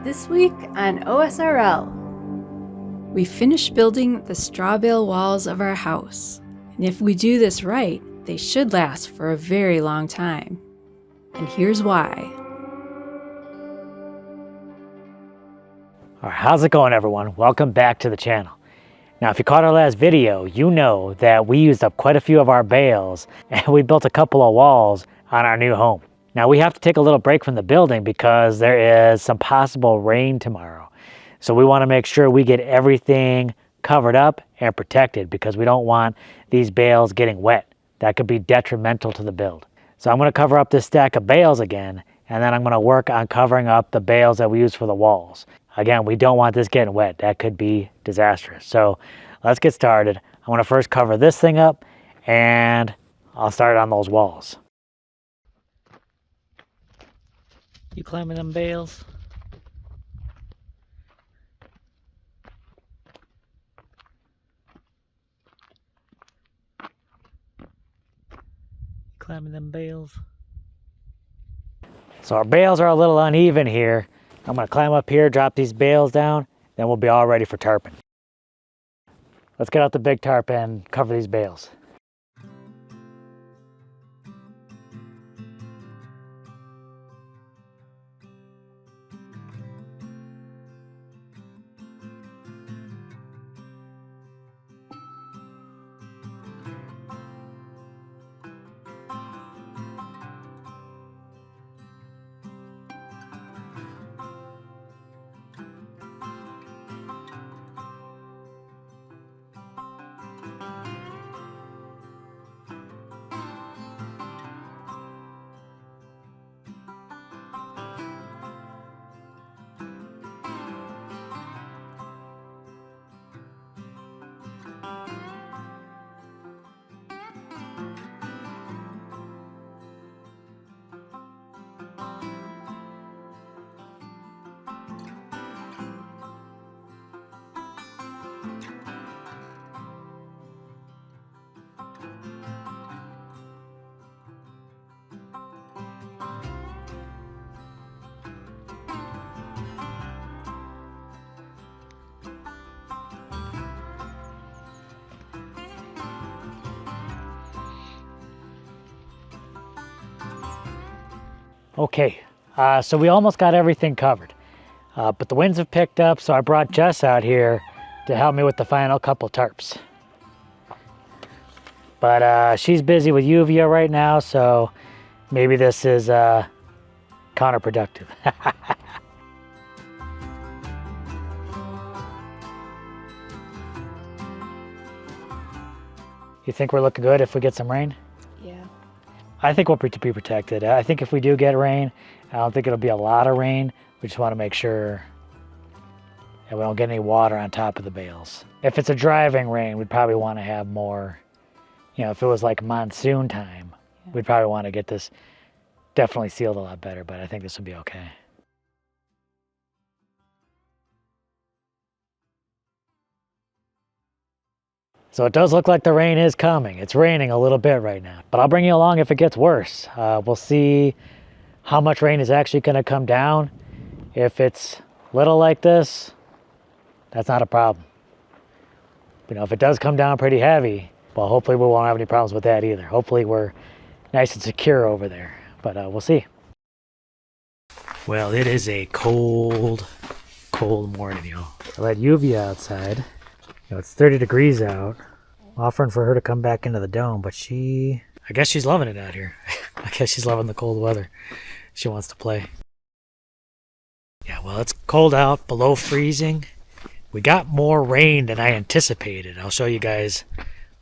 This week on OSRL, we finished building the straw bale walls of our house. And if we do this right, they should last for a very long time. And here's why. All right, how's it going, everyone? Welcome back to the channel. Now, if you caught our last video, you know that we used up quite a few of our bales and we built a couple of walls on our new home. Now, we have to take a little break from the building because there is some possible rain tomorrow. So we want to make sure we get everything covered up and protected because we don't want these bales getting wet. That could be detrimental to the build. So I'm going to cover up this stack of bales again, and then I'm going to work on covering up the bales that we use for the walls. Again, we don't want this getting wet. That could be disastrous. So let's get started. I want to first cover this thing up, and I'll start on those walls. You climbing them bales? Climbing them bales? So our bales are a little uneven here. I'm going to climb up here, drop these bales down, then we'll be all ready for tarping. Let's get out the big tarp and cover these bales. Okay, so we almost got everything covered, but the winds have picked up, so I brought Jess out here to help me with the final couple tarps. But she's busy with Uvia right now, so maybe this is counterproductive. You think we're looking good if we get some rain? I think we'll be protected. I think if we do get rain, I don't think it'll be a lot of rain. We just want to make sure that we don't get any water on top of the bales. If it's a driving rain, we'd probably want to have more, if it was like monsoon time, we'd probably want to get this definitely sealed a lot better, but I think this will be okay. So it does look like the rain is coming. It's raining a little bit right now, but I'll bring you along if it gets worse. We'll see how much rain is actually going to come down. If it's little like this, that's not a problem. If it does come down pretty heavy, well, hopefully we won't have any problems with that either. Hopefully we're nice and secure over there, but we'll see. Well, it is a cold morning, I let Uvia outside. It's 30 degrees out. I'm offering for her to come back into the dome, but I guess she's loving it out here. I guess she's loving the cold weather. She wants to play. Yeah, well, it's cold out, below freezing. We got more rain than I anticipated. I'll show you guys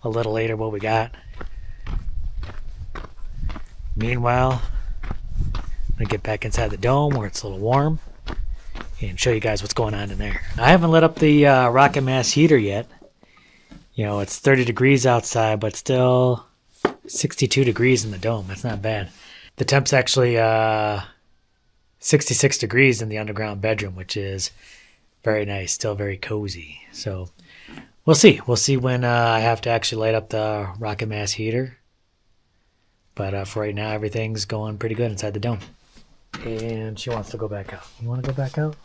a little later what we got. Meanwhile, I'm going to get back inside the dome where it's a little warm and show you guys what's going on in there. I haven't lit up the rocket mass heater yet. It's 30 degrees outside, but still 62 degrees in the dome. That's not bad. The temp's actually 66 degrees in the underground bedroom, which is very nice, still very cozy. So we'll see. We'll see when I have to actually light up the rocket mass heater. But for right now, everything's going pretty good inside the dome. And she wants to go back out. You want to go back out?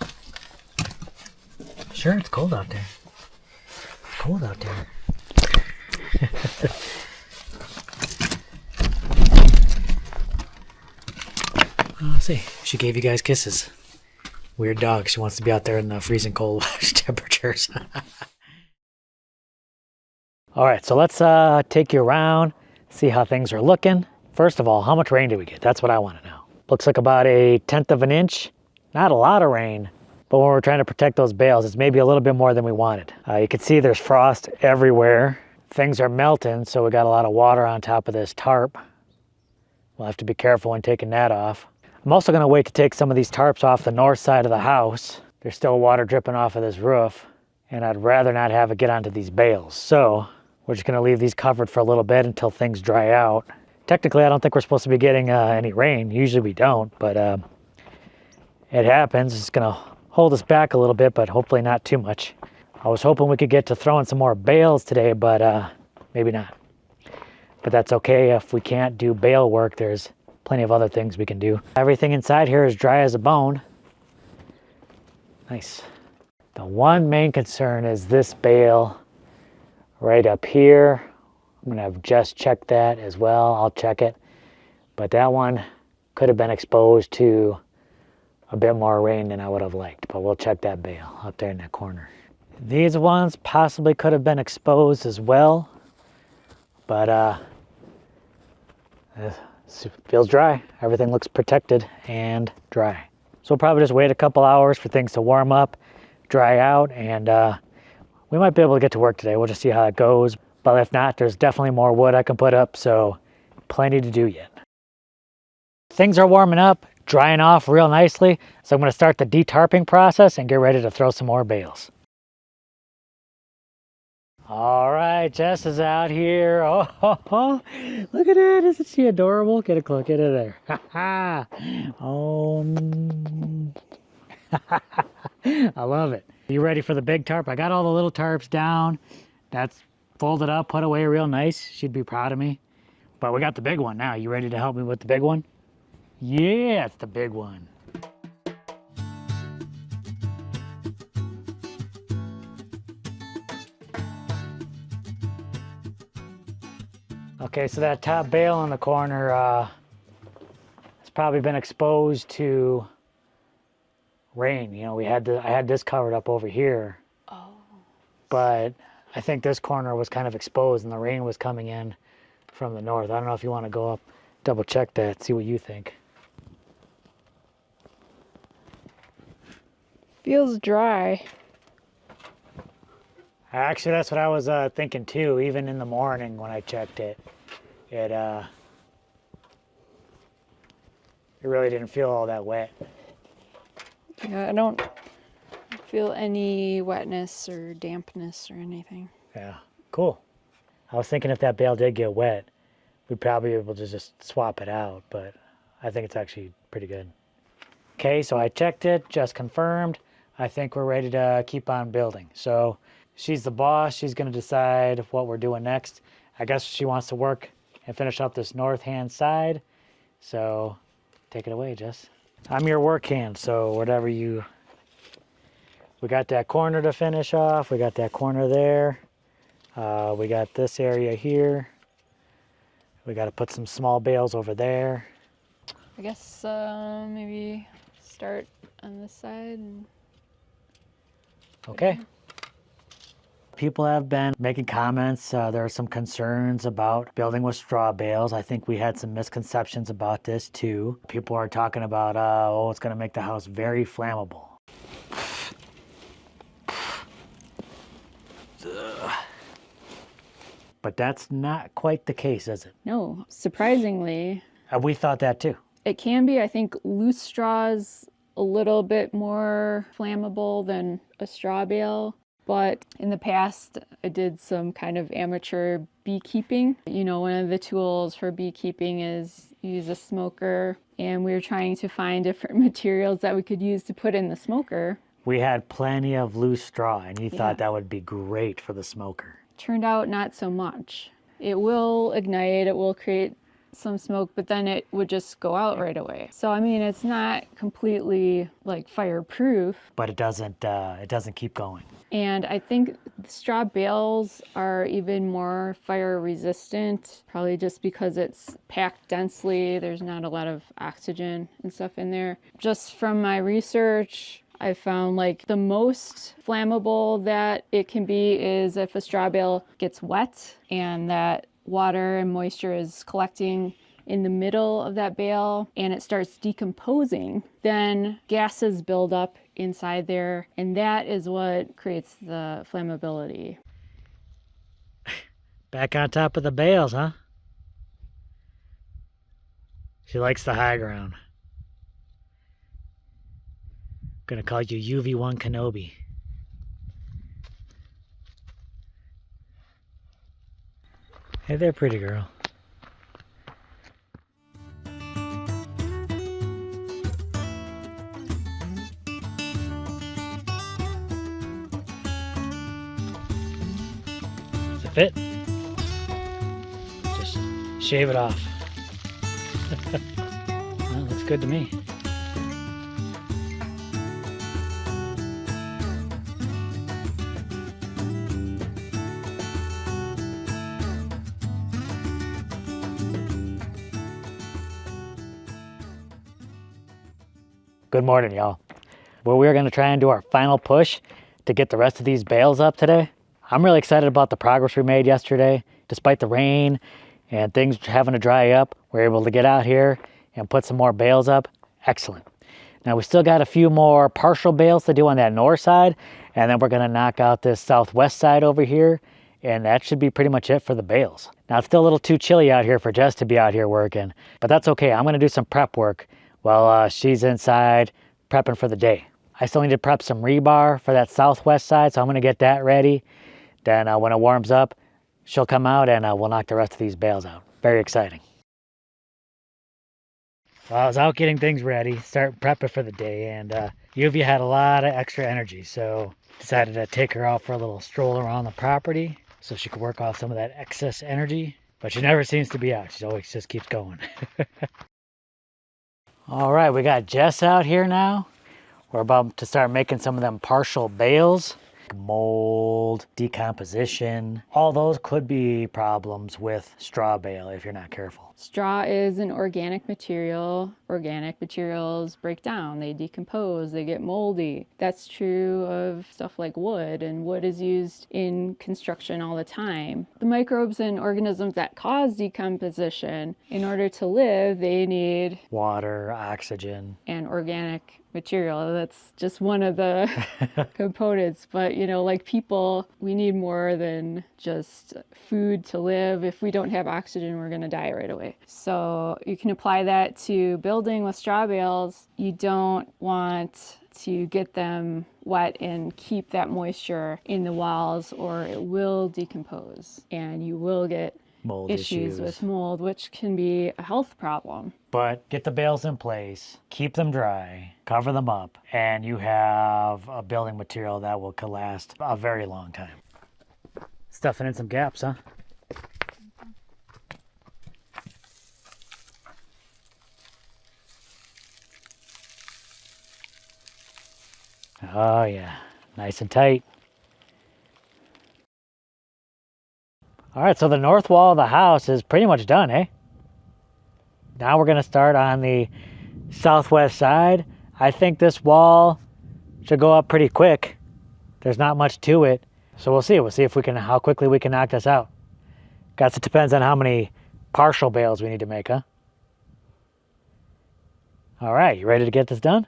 Sure, it's cold out there. It's cold out there. Oh, see, she gave you guys kisses. Weird dog. She wants to be out there in the freezing cold temperatures. All right, so let's take you around, see how things are looking. First of all, how much rain did we get? That's what I want to know. Looks like about 1/10 of an inch. Not a lot of rain, but when we're trying to protect those bales, it's maybe a little bit more than we wanted. You can see there's frost everywhere. Things are melting, so we got a lot of water on top of this tarp. We'll have to be careful when taking that off. I'm also going to wait to take some of these tarps off the north side of the house. There's still water dripping off of this roof, and I'd rather not have it get onto these bales. So we're just going to leave these covered for a little bit until things dry out. Technically, I don't think we're supposed to be getting any rain. Usually we don't, but it happens. It's going to hold us back a little bit, but hopefully not too much. I was hoping we could get to throwing some more bales today, but maybe not. But that's okay. If we can't do bale work, there's plenty of other things we can do. Everything inside here is dry as a bone. Nice. The one main concern is this bale right up here. I'm gonna have Jess check that as well. I'll check it. But that one could have been exposed to a bit more rain than I would have liked, but we'll check that bale up there in that corner. These ones possibly could have been exposed as well, but it feels dry. Everything looks protected and dry. So we'll probably just wait a couple hours for things to warm up, dry out, and we might be able to get to work today. We'll just see how it goes. But if not, there's definitely more wood I can put up, so plenty to do yet. Things are warming up, drying off real nicely, so I'm going to start the de-tarping process and get ready to throw some more bales. All right, Jess is out here. Oh, look at that. Isn't she adorable? Get a look at it there. Oh, I love it. You ready for the big tarp? I got all the little tarps down. That's folded up, put away real nice. She'd be proud of me. But we got the big one now. You ready to help me with the big one? Yeah, it's the big one. Okay, so that top bale in the corner has probably been exposed to rain. You know, I had this covered up over here. Oh. But I think this corner was kind of exposed and the rain was coming in from the north. I don't know if you want to go up, double check that, see what you think. Feels dry. Actually, that's what I was thinking too. Even in the morning when I checked it, it really didn't feel all that wet. Yeah, I don't feel any wetness or dampness or anything. Yeah, cool. I was thinking if that bale did get wet, we'd probably be able to just swap it out, but I think it's actually pretty good. Okay, so I checked it, just confirmed. I think we're ready to keep on building. So she's the boss. She's going to decide what we're doing next. I guess she wants to work and finish up this north-hand side. So take it away, Jess. I'm your work hand, so whatever you... We got that corner to finish off. We got that corner there. We got this area here. We got to put some small bales over there. I guess maybe start on this side. And... Okay. People have been making comments. There are some concerns about building with straw bales. I think we had some misconceptions about this too. People are talking about, oh, it's going to make the house very flammable. But that's not quite the case, is it? No, surprisingly. We thought that too. It can be. I think loose straw is a little bit more flammable than a straw bale. But in the past, I did some kind of amateur beekeeping. You know, one of the tools for beekeeping is use a smoker. And we were trying to find different materials that we could use to put in the smoker. We had plenty of loose straw, and you thought that would be great for the smoker. Turned out not so much. It will ignite, it will create some smoke, but then it would just go out right away. So I mean, it's not completely like fireproof, but it doesn't keep going. and I think straw bales are even more fire resistant, probably just because it's packed densely. There's not a lot of oxygen and stuff in there. Just from my research, I found like the most flammable that it can be is if a straw bale gets wet and that water and moisture is collecting in the middle of that bale and it starts decomposing, then gases build up inside there, and that is what creates the flammability. Back on top of the bales, huh? She likes the high ground. Gonna call you UV1 Kenobi. Hey there, pretty girl. Does it fit? Just shave it off. Well, looks good to me. Good morning, y'all. Well, we're going to try and do our final push to get the rest of these bales up today. I'm really excited about the progress we made yesterday. Despite the rain and things having to dry up, we're able to get out here and put some more bales up. Excellent. Now, we still got a few more partial bales to do on that north side, and then we're going to knock out this southwest side over here, and that should be pretty much it for the bales. Now, it's still a little too chilly out here for Jess to be out here working, but that's okay. I'm going to do some prep work while she's inside prepping for the day. I still need to prep some rebar for that southwest side, so I'm going to get that ready. Then when it warms up, she'll come out and we'll knock the rest of these bales out. Very exciting. Well, I was out getting things ready, start prepping for the day, and Yuvia had a lot of extra energy, so decided to take her out for a little stroll around the property so she could work off some of that excess energy. But she never seems to be out. She always just keeps going. All right, we got Jess out here now. We're about to start making some of them partial bales. Mold, decomposition, all those could be problems with straw bale if you're not careful. Straw is an organic material. Organic materials break down, they decompose, they get moldy. That's true of stuff like wood, and wood is used in construction all the time. The microbes and organisms that cause decomposition, in order to live, they need water, oxygen, and organic material. That's just one of the components. But, you know, like people, we need more than just food to live. If we don't have oxygen, we're going to die right away. So you can apply that to building with straw bales. You don't want to get them wet and keep that moisture in the walls, or it will decompose and you will get mold issues with mold, which can be a health problem. But get the bales in place, keep them dry, cover them up, and you have a building material that will last a very long time. Stuffing in some gaps, huh? Oh yeah, nice and tight. All right, so the north wall of the house is pretty much done, eh? Now we're gonna start on the southwest side. I think this wall should go up pretty quick. There's not much to it, so we'll see. We'll see if we can, how quickly we can knock this out. Guess it depends on how many partial bales we need to make, huh? All right, you ready to get this done?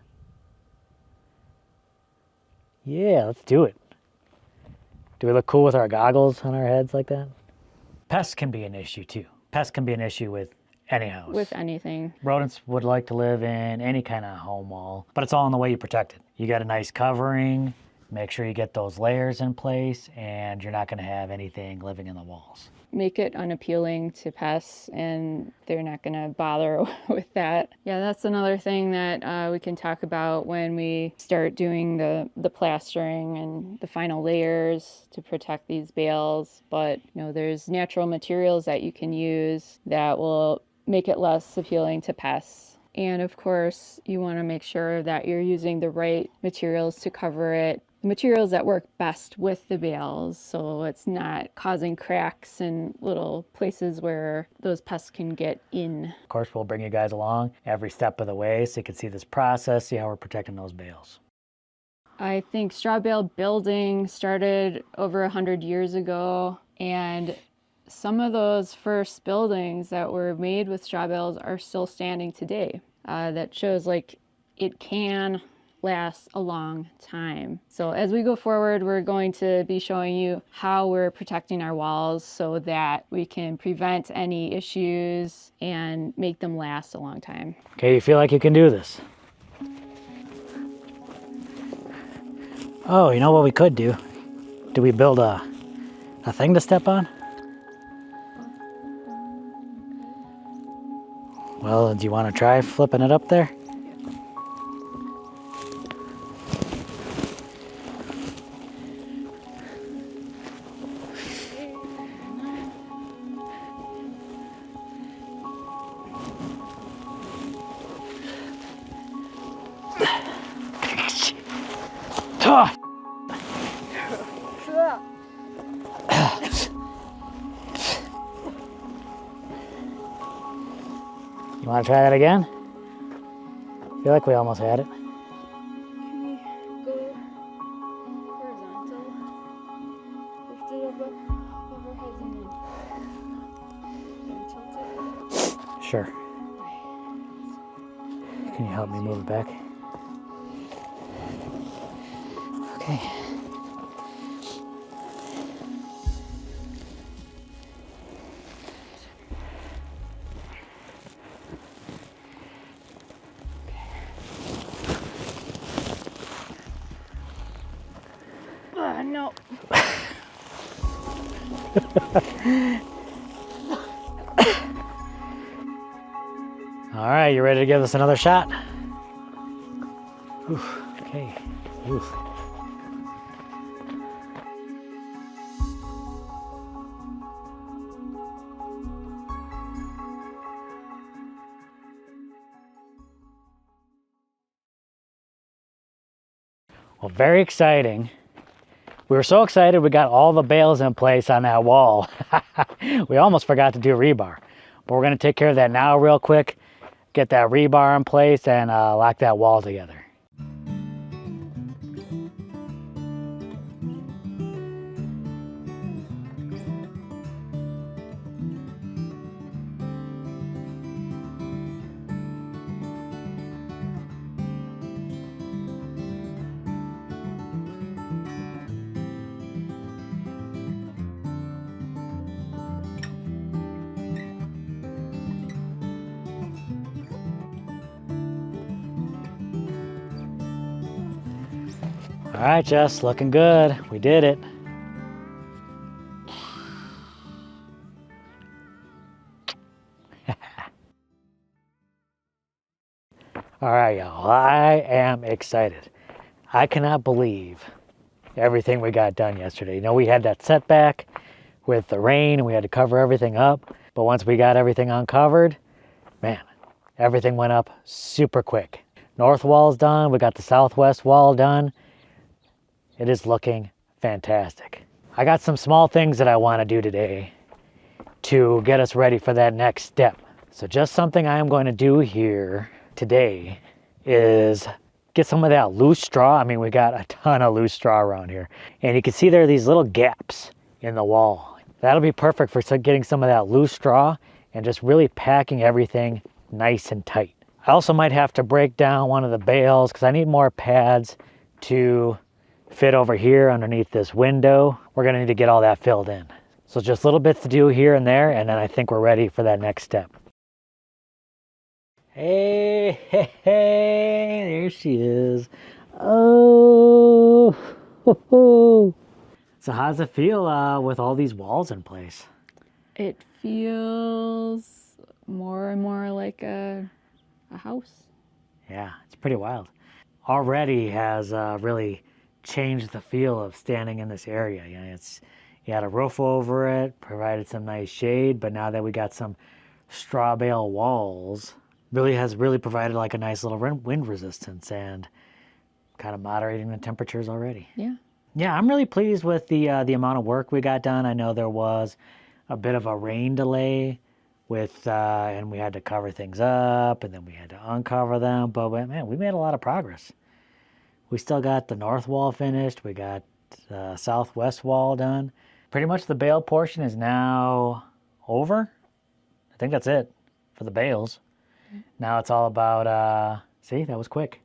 Yeah, let's do it. Do we look cool with our goggles on our heads like that? Pests can be an issue too. Pests can be an issue with any house. With anything. Rodents would like to live in any kind of home wall, but it's all in the way you protect it. You got a nice covering, make sure you get those layers in place, and you're not going to have anything living in the walls. Make it unappealing to pests, and they're not going to bother with that. Yeah, that's another thing that we can talk about when we start doing the plastering and the final layers to protect these bales. But, you know, there's natural materials that you can use that will make it less appealing to pests. And of course, you want to make sure that you're using the right materials to cover it. The materials that work best with the bales, so it's not causing cracks and little places where those pests can get in. Of course, we'll bring you guys along every step of the way so you can see this process, see how we're protecting those bales. I think straw bale building started over 100 years ago, and some of those first buildings that were made with straw bales are still standing today. That shows like it can last a long time. So as we go forward, we're going to be showing you how we're protecting our walls so that we can prevent any issues and make them last a long time. Okay, you feel like you can do this? Oh, you know what we could do? Do we build a thing to step on? Well, do you want to try flipping it up there? Tough. You want to try that again? I feel like we almost had it. Can we go horizontal? Lift it up over heads and then tilt it? Sure. Can you help me move it back? Okay. No. All right, you ready to give this another shot? Oof, okay. Oof. Well, very exciting. We were so excited we got all the bales in place on that wall. We almost forgot to do rebar. But we're going to take care of that now real quick, get that rebar in place and lock that wall together. All right, Jess, looking good. We did it. All right, y'all, I am excited. I cannot believe everything we got done yesterday. You know, we had that setback with the rain and we had to cover everything up. But once we got everything uncovered, man, everything went up super quick. North wall's done. We got the southwest wall done. It is looking fantastic. I got some small things that I want to do today to get us ready for that next step. So just something I am going to do here today is get some of that loose straw. I mean, we got a ton of loose straw around here. And you can see there are these little gaps in the wall. That'll be perfect for getting some of that loose straw and just really packing everything nice and tight. I also might have to break down one of the bales because I need more pads to fit over here underneath this window. We're gonna need to get all that filled in. So just little bits to do here and there, and then I think we're ready for that next step. Hey, hey, hey, there she is. Oh, ho, ho. So how does it feel with all these walls in place? It feels more and more like a house. Yeah, it's pretty wild. Already has really changed the feel of standing in this area. You know, you had a roof over it, provided some nice shade, but now that we got some straw bale walls has provided like a nice little wind resistance and kind of moderating the temperatures already. Yeah. Yeah, I'm really pleased with the amount of work we got done. I know there was a bit of a rain delay with, and we had to cover things up, and then we had to uncover them. But man, we made a lot of progress. We still got the north wall finished. We got the southwest wall done. Pretty much the bale portion is now over. I think that's it for the bales. Now it's all about, see, that was quick.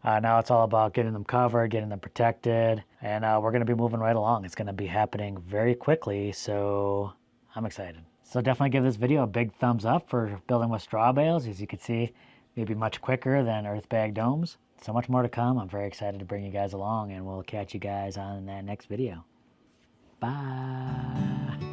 Now it's all about getting them covered, getting them protected, and we're going to be moving right along. It's going to be happening very quickly, so I'm excited. So definitely give this video a big thumbs up for building with straw bales. As you can see, maybe much quicker than earth bag domes. So much more to come. I'm very excited to bring you guys along, and we'll catch you guys on that next video. Bye.